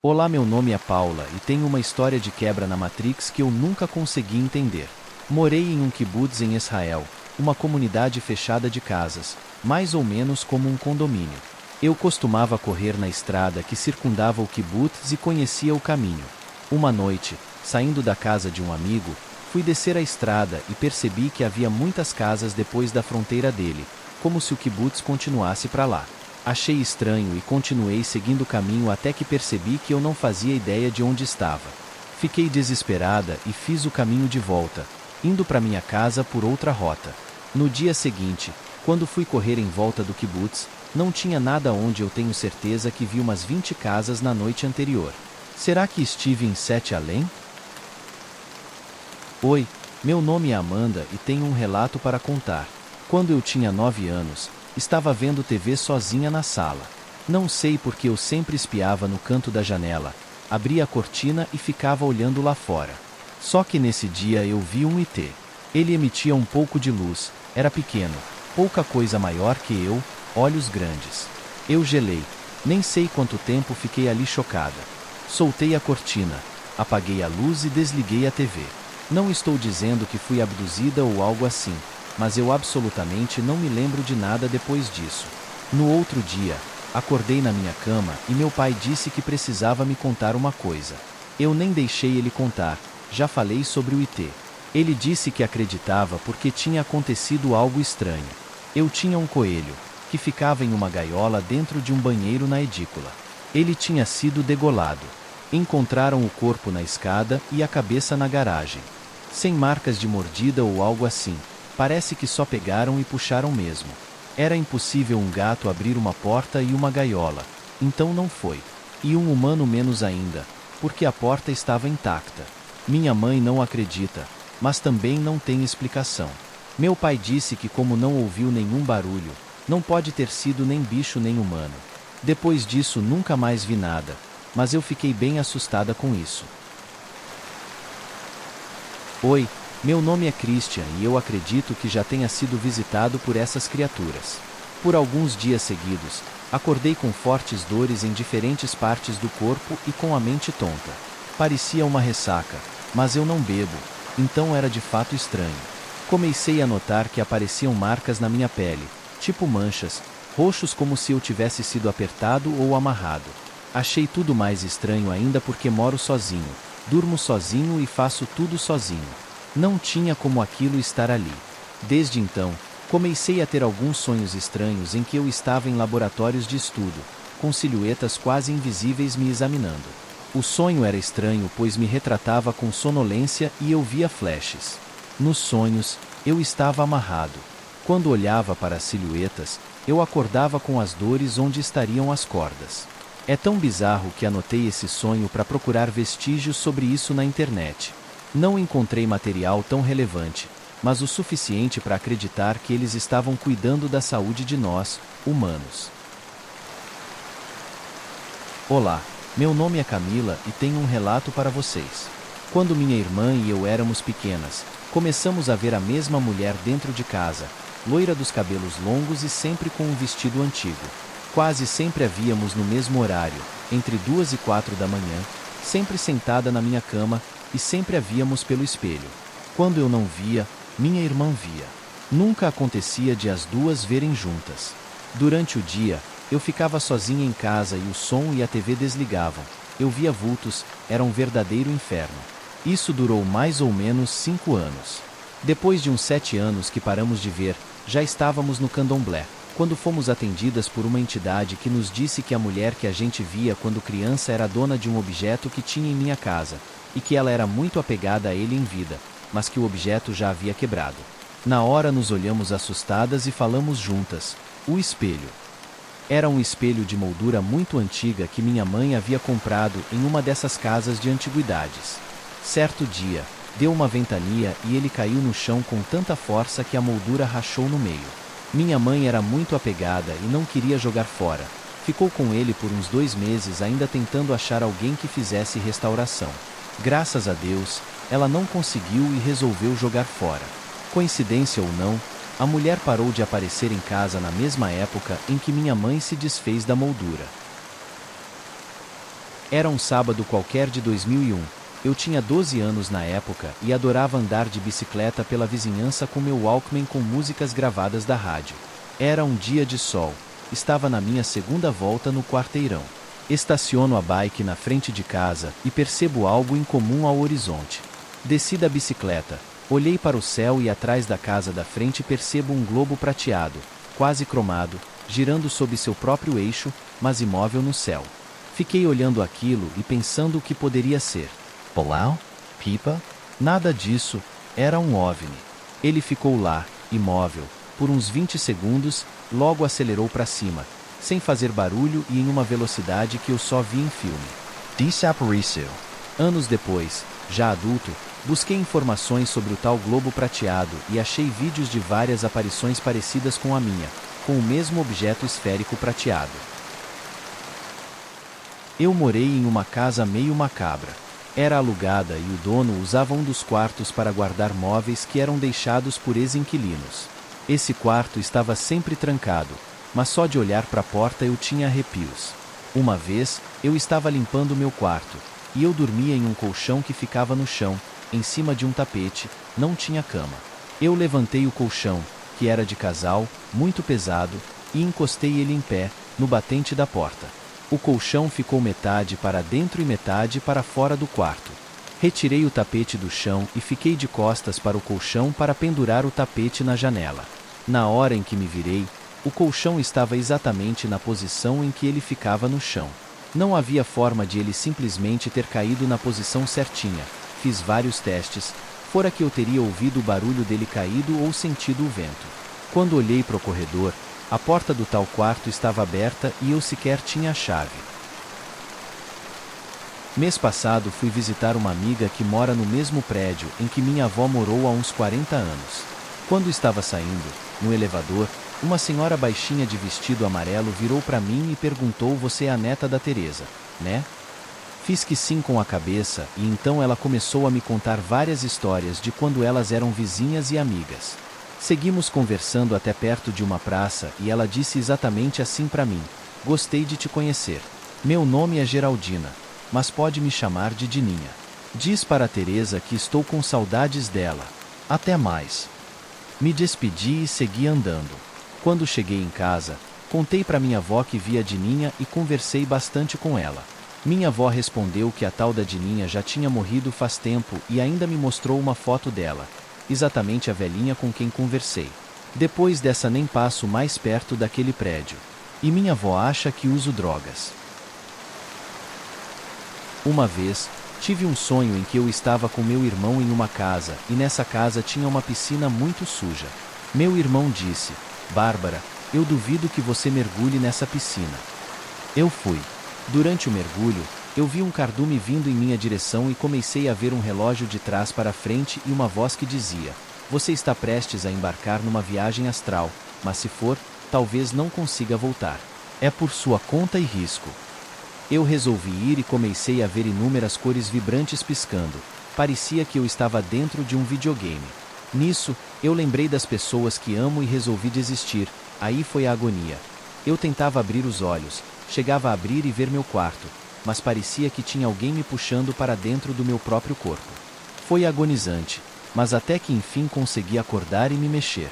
Olá, meu nome é Paula e tenho uma história de quebra na Matrix que eu nunca consegui entender. Morei em um kibbutz em Israel, uma comunidade fechada de casas, mais ou menos como um condomínio. Eu costumava correr na estrada que circundava o kibbutz e conhecia o caminho. Uma noite, saindo da casa de um amigo, fui descer a estrada e percebi que havia muitas casas depois da fronteira dele, como se o kibbutz continuasse para lá. Achei estranho e continuei seguindo o caminho até que percebi que eu não fazia ideia de onde estava. Fiquei desesperada e fiz o caminho de volta, indo para minha casa por outra rota. No dia seguinte, quando fui correr em volta do kibbutz, não tinha nada onde eu tenho certeza que vi umas 20 casas na noite anterior. Será que estive em Sete Além? Oi, meu nome é Amanda e tenho um relato para contar. Quando eu tinha 9 anos, estava vendo TV sozinha na sala. Não sei porque eu sempre espiava no canto da janela, abria a cortina e ficava olhando lá fora. Só que nesse dia eu vi um ET. Ele emitia um pouco de luz, era pequeno, pouca coisa maior que eu, olhos grandes. Eu gelei, nem sei quanto tempo fiquei ali chocada. Soltei a cortina, apaguei a luz e desliguei a TV. Não estou dizendo que fui abduzida ou algo assim, mas eu absolutamente não me lembro de nada depois disso. No outro dia, acordei na minha cama e meu pai disse que precisava me contar uma coisa. Eu nem deixei ele contar, já falei sobre o ET. Ele disse que acreditava porque tinha acontecido algo estranho. Eu tinha um coelho, que ficava em uma gaiola dentro de um banheiro na edícula. Ele tinha sido degolado. Encontraram o corpo na escada e a cabeça na garagem. Sem marcas de mordida ou algo assim. Parece que só pegaram e puxaram mesmo. Era impossível um gato abrir uma porta e uma gaiola, então não foi. E um humano menos ainda, porque a porta estava intacta. Minha mãe não acredita, mas também não tem explicação. Meu pai disse que como não ouviu nenhum barulho, não pode ter sido nem bicho nem humano. Depois disso nunca mais vi nada, mas eu fiquei bem assustada com isso. Oi. Meu nome é Christian e eu acredito que já tenha sido visitado por essas criaturas. Por alguns dias seguidos, acordei com fortes dores em diferentes partes do corpo e com a mente tonta. Parecia uma ressaca, mas eu não bebo, então era de fato estranho. Comecei a notar que apareciam marcas na minha pele, tipo manchas, roxos como se eu tivesse sido apertado ou amarrado. Achei tudo mais estranho ainda porque moro sozinho, durmo sozinho e faço tudo sozinho. Não tinha como aquilo estar ali. Desde então, comecei a ter alguns sonhos estranhos em que eu estava em laboratórios de estudo, com silhuetas quase invisíveis me examinando. O sonho era estranho pois me retratava com sonolência e eu via flashes. Nos sonhos, eu estava amarrado. Quando olhava para as silhuetas, eu acordava com as dores onde estariam as cordas. É tão bizarro que anotei esse sonho para procurar vestígios sobre isso na internet. Não encontrei material tão relevante, mas o suficiente para acreditar que eles estavam cuidando da saúde de nós, humanos. Olá, meu nome é Camila e tenho um relato para vocês. Quando minha irmã e eu éramos pequenas, começamos a ver a mesma mulher dentro de casa, loira dos cabelos longos e sempre com um vestido antigo. Quase sempre a víamos no mesmo horário, entre 2 e 4 da manhã, sempre sentada na minha cama, e sempre a víamos pelo espelho. Quando eu não via, minha irmã via. Nunca acontecia de as duas verem juntas. Durante o dia, eu ficava sozinha em casa e o som e a TV desligavam. Eu via vultos, era um verdadeiro inferno. Isso durou mais ou menos 5 anos. Depois de uns 7 anos que paramos de ver, já estávamos no candomblé, quando fomos atendidas por uma entidade que nos disse que a mulher que a gente via quando criança era dona de um objeto que tinha em minha casa, e que ela era muito apegada a ele em vida, mas que o objeto já havia quebrado. Na hora nos olhamos assustadas e falamos juntas. O espelho. Era um espelho de moldura muito antiga que minha mãe havia comprado em uma dessas casas de antiguidades. Certo dia, deu uma ventania e ele caiu no chão com tanta força que a moldura rachou no meio. Minha mãe era muito apegada e não queria jogar fora. Ficou com ele por uns 2 meses ainda tentando achar alguém que fizesse restauração. Graças a Deus, ela não conseguiu e resolveu jogar fora. Coincidência ou não, a mulher parou de aparecer em casa na mesma época em que minha mãe se desfez da moldura. Era um sábado qualquer de 2001. Eu tinha 12 anos na época e adorava andar de bicicleta pela vizinhança com meu Walkman com músicas gravadas da rádio. Era um dia de sol. Estava na minha segunda volta no quarteirão. Estaciono a bike na frente de casa e percebo algo incomum ao horizonte. Desci da bicicleta, olhei para o céu e atrás da casa da frente percebo um globo prateado, quase cromado, girando sob seu próprio eixo, mas imóvel no céu. Fiquei olhando aquilo e pensando o que poderia ser. Balão? Pipa? Nada disso, era um OVNI. Ele ficou lá, imóvel, por uns 20 segundos, logo acelerou para cima, sem fazer barulho e em uma velocidade que eu só vi em filme. Desapareceu. Anos depois, já adulto, busquei informações sobre o tal globo prateado e achei vídeos de várias aparições parecidas com a minha, com o mesmo objeto esférico prateado. Eu morei em uma casa meio macabra. Era alugada e o dono usava um dos quartos para guardar móveis que eram deixados por ex-inquilinos. Esse quarto estava sempre trancado, mas só de olhar para a porta eu tinha arrepios. Uma vez, eu estava limpando meu quarto, e eu dormia em um colchão que ficava no chão, em cima de um tapete, não tinha cama. Eu levantei o colchão, que era de casal, muito pesado, e encostei ele em pé, no batente da porta. O colchão ficou metade para dentro e metade para fora do quarto. Retirei o tapete do chão e fiquei de costas para o colchão para pendurar o tapete na janela. Na hora em que me virei, o colchão estava exatamente na posição em que ele ficava no chão. Não havia forma de ele simplesmente ter caído na posição certinha. Fiz vários testes, fora que eu teria ouvido o barulho dele caído ou sentido o vento. Quando olhei para o corredor, a porta do tal quarto estava aberta e eu sequer tinha a chave. Mês passado fui visitar uma amiga que mora no mesmo prédio em que minha avó morou há uns 40 anos. Quando estava saindo, no elevador, uma senhora baixinha de vestido amarelo virou para mim e perguntou: "Você é a neta da Teresa, né?" Fiz que sim com a cabeça e então ela começou a me contar várias histórias de quando elas eram vizinhas e amigas. Seguimos conversando até perto de uma praça e ela disse exatamente assim para mim: "Gostei de te conhecer. Meu nome é Geraldina, mas pode me chamar de Dininha. Diz para a Teresa que estou com saudades dela. Até mais." Me despedi e segui andando. Quando cheguei em casa, contei para minha avó que vi a Dininha e conversei bastante com ela. Minha avó respondeu que a tal da Dininha já tinha morrido faz tempo e ainda me mostrou uma foto dela, exatamente a velhinha com quem conversei. Depois dessa nem passo mais perto daquele prédio. E minha avó acha que uso drogas. Uma vez, tive um sonho em que eu estava com meu irmão em uma casa e nessa casa tinha uma piscina muito suja. Meu irmão disse: "Bárbara, eu duvido que você mergulhe nessa piscina." Eu fui. Durante o mergulho, eu vi um cardume vindo em minha direção e comecei a ver um relógio de trás para frente e uma voz que dizia: "Você está prestes a embarcar numa viagem astral, mas se for, talvez não consiga voltar. É por sua conta e risco." Eu resolvi ir e comecei a ver inúmeras cores vibrantes piscando. Parecia que eu estava dentro de um videogame. Nisso, eu lembrei das pessoas que amo e resolvi desistir. Aí foi a agonia. Eu tentava abrir os olhos, chegava a abrir e ver meu quarto, mas parecia que tinha alguém me puxando para dentro do meu próprio corpo. Foi agonizante, mas até que enfim consegui acordar e me mexer.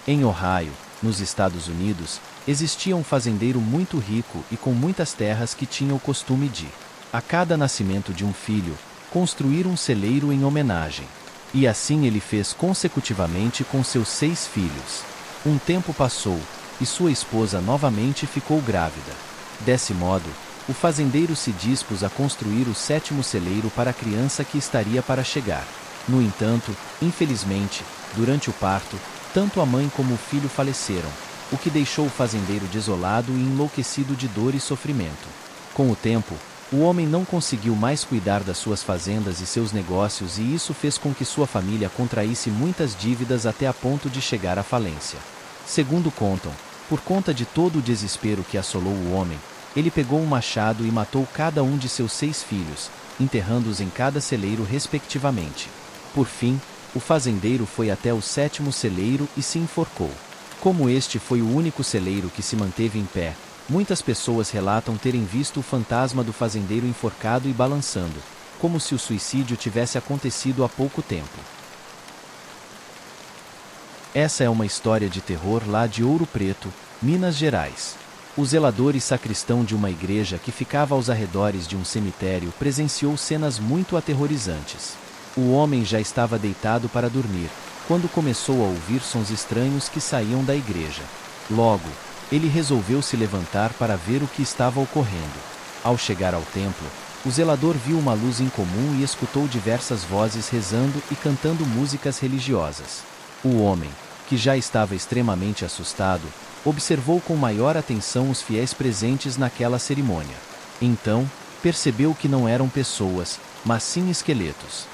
Em Ohio, nos Estados Unidos, existia um fazendeiro muito rico e com muitas terras que tinha o costume de, a cada nascimento de um filho, construir um celeiro em homenagem. E assim ele fez consecutivamente com seus 6 filhos. Um tempo passou, e sua esposa novamente ficou grávida. Desse modo, o fazendeiro se dispôs a construir o 7º celeiro para a criança que estaria para chegar. No entanto, infelizmente, durante o parto, tanto a mãe como o filho faleceram, o que deixou o fazendeiro desolado e enlouquecido de dor e sofrimento. Com o tempo, o homem não conseguiu mais cuidar das suas fazendas e seus negócios e isso fez com que sua família contraísse muitas dívidas até a ponto de chegar à falência. Segundo contam, por conta de todo o desespero que assolou o homem, ele pegou um machado e matou cada um de seus 6 filhos, enterrando-os em cada celeiro respectivamente. Por fim, o fazendeiro foi até o 7º celeiro e se enforcou. Como este foi o único celeiro que se manteve em pé, Muitas pessoas relatam terem visto o fantasma do fazendeiro enforcado e balançando, como se o suicídio tivesse acontecido há pouco tempo. Essa é uma história de terror lá de Ouro Preto, Minas Gerais. O zelador e sacristão de uma igreja que ficava aos arredores de um cemitério presenciou cenas muito aterrorizantes. O homem já estava deitado para dormir, quando começou a ouvir sons estranhos que saíam da igreja. Logo, ele resolveu se levantar para ver o que estava ocorrendo. Ao chegar ao templo, o zelador viu uma luz incomum e escutou diversas vozes rezando e cantando músicas religiosas. O homem, que já estava extremamente assustado, observou com maior atenção os fiéis presentes naquela cerimônia. Então, percebeu que não eram pessoas, mas sim esqueletos.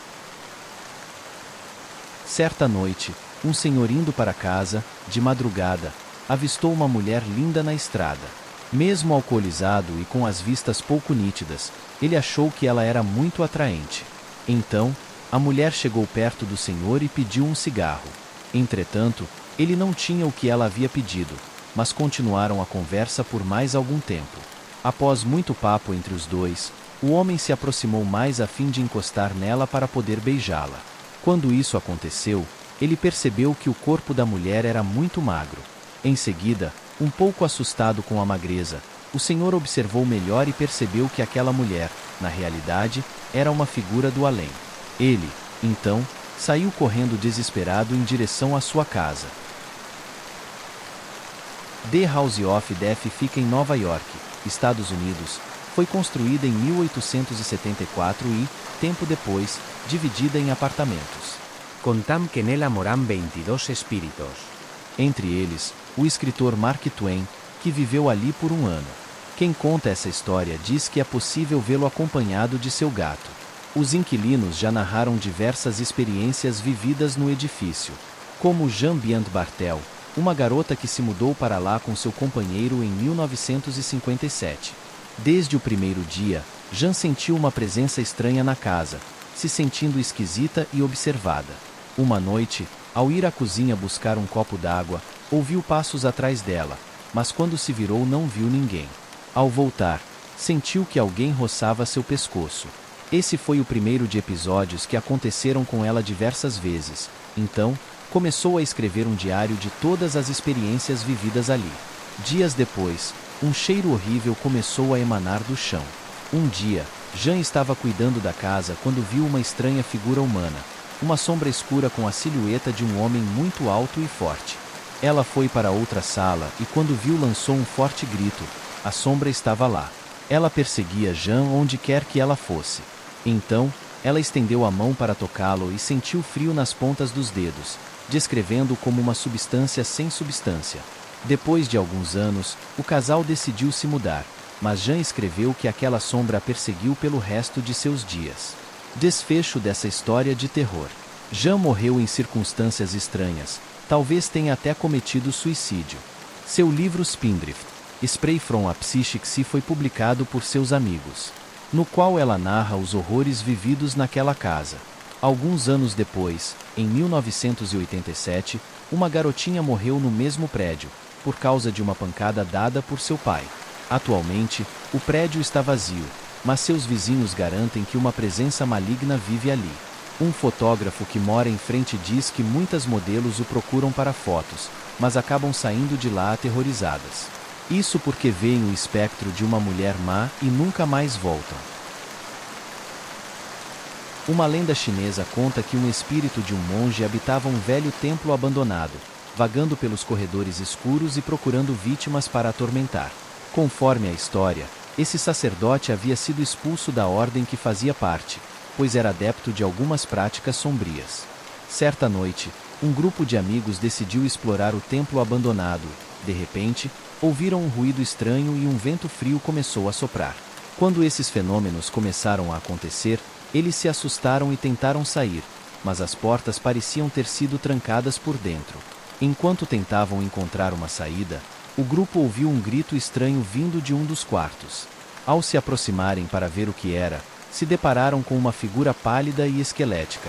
Certa noite, um senhor indo para casa, de madrugada, avistou uma mulher linda na estrada. Mesmo alcoolizado e com as vistas pouco nítidas, ele achou que ela era muito atraente. Então, a mulher chegou perto do senhor e pediu um cigarro. Entretanto, ele não tinha o que ela havia pedido, mas continuaram a conversa por mais algum tempo. Após muito papo entre os dois, o homem se aproximou mais a fim de encostar nela para poder beijá-la. Quando isso aconteceu, ele percebeu que o corpo da mulher era muito magro. Em seguida, um pouco assustado com a magreza, o senhor observou melhor e percebeu que aquela mulher, na realidade, era uma figura do além. Ele, então, saiu correndo desesperado em direção à sua casa. The House of Death fica em Nova York, Estados Unidos. Foi construída em 1874 e, tempo depois, dividida em apartamentos. Contam que nela moram 22 espíritos. Entre eles, o escritor Mark Twain, que viveu ali por um ano. Quem conta essa história diz que é possível vê-lo acompanhado de seu gato. Os inquilinos já narraram diversas experiências vividas no edifício, como Jean Biant Bartel, uma garota que se mudou para lá com seu companheiro em 1957. Desde o primeiro dia, Jean sentiu uma presença estranha na casa, se sentindo esquisita e observada. Uma noite, ao ir à cozinha buscar um copo d'água, ouviu passos atrás dela, mas quando se virou não viu ninguém. Ao voltar, sentiu que alguém roçava seu pescoço. Esse foi o primeiro de episódios que aconteceram com ela diversas vezes. Então, começou a escrever um diário de todas as experiências vividas ali. Dias depois, um cheiro horrível começou a emanar do chão. Um dia, Jean estava cuidando da casa quando viu uma estranha figura humana, uma sombra escura com a silhueta de um homem muito alto e forte. Ela foi para outra sala e quando viu lançou um forte grito. A sombra estava lá. Ela perseguia Jean onde quer que ela fosse. Então, ela estendeu a mão para tocá-lo e sentiu frio nas pontas dos dedos, descrevendo-o como uma substância sem substância. Depois de alguns anos, o casal decidiu se mudar, mas Jean escreveu que aquela sombra a perseguiu pelo resto de seus dias. Desfecho dessa história de terror. Jean morreu em circunstâncias estranhas, talvez tenha até cometido suicídio. Seu livro Spindrift, Spray from a Psychic Sea foi publicado por seus amigos, no qual ela narra os horrores vividos naquela casa. Alguns anos depois, em 1987, uma garotinha morreu no mesmo prédio, por causa de uma pancada dada por seu pai. Atualmente, o prédio está vazio, mas seus vizinhos garantem que uma presença maligna vive ali. Um fotógrafo que mora em frente diz que muitas modelos o procuram para fotos, mas acabam saindo de lá aterrorizadas. Isso porque veem o espectro de uma mulher má e nunca mais voltam. Uma lenda chinesa conta que um espírito de um monge habitava um velho templo abandonado, vagando pelos corredores escuros e procurando vítimas para atormentar. Conforme a história, esse sacerdote havia sido expulso da ordem que fazia parte, pois era adepto de algumas práticas sombrias. Certa noite, um grupo de amigos decidiu explorar o templo abandonado. De repente, ouviram um ruído estranho e um vento frio começou a soprar. Quando esses fenômenos começaram a acontecer, eles se assustaram e tentaram sair, mas as portas pareciam ter sido trancadas por dentro. Enquanto tentavam encontrar uma saída, o grupo ouviu um grito estranho vindo de um dos quartos. Ao se aproximarem para ver o que era, se depararam com uma figura pálida e esquelética,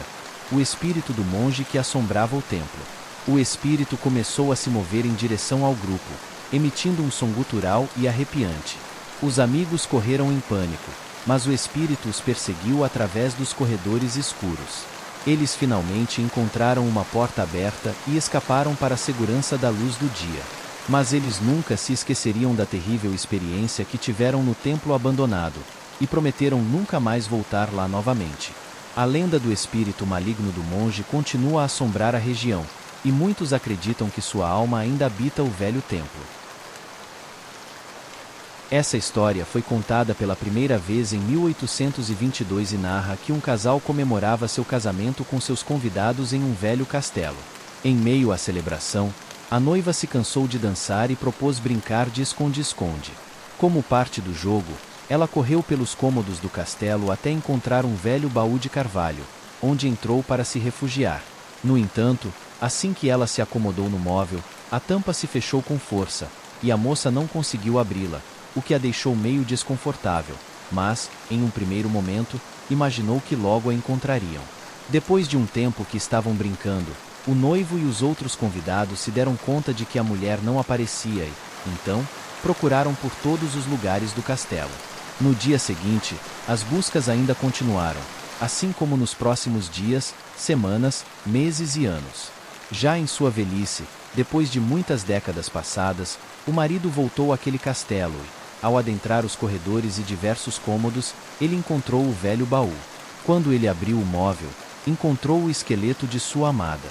o espírito do monge que assombrava o templo. O espírito começou a se mover em direção ao grupo, emitindo um som gutural e arrepiante. Os amigos correram em pânico, mas o espírito os perseguiu através dos corredores escuros. Eles finalmente encontraram uma porta aberta e escaparam para a segurança da luz do dia. Mas eles nunca se esqueceriam da terrível experiência que tiveram no templo abandonado, e prometeram nunca mais voltar lá novamente. A lenda do espírito maligno do monge continua a assombrar a região, e muitos acreditam que sua alma ainda habita o velho templo. Essa história foi contada pela primeira vez em 1822 e narra que um casal comemorava seu casamento com seus convidados em um velho castelo. Em meio à celebração, a noiva se cansou de dançar e propôs brincar de esconde-esconde. Como parte do jogo, ela correu pelos cômodos do castelo até encontrar um velho baú de carvalho, onde entrou para se refugiar. No entanto, assim que ela se acomodou no móvel, a tampa se fechou com força, e a moça não conseguiu abri-la, o que a deixou meio desconfortável, mas, em um primeiro momento, imaginou que logo a encontrariam. Depois de um tempo que estavam brincando, o noivo e os outros convidados se deram conta de que a mulher não aparecia e, então, procuraram por todos os lugares do castelo. No dia seguinte, as buscas ainda continuaram, assim como nos próximos dias, semanas, meses e anos. Já em sua velhice, depois de muitas décadas passadas, o marido voltou àquele castelo e, ao adentrar os corredores e diversos cômodos, ele encontrou o velho baú. Quando ele abriu o móvel, encontrou o esqueleto de sua amada.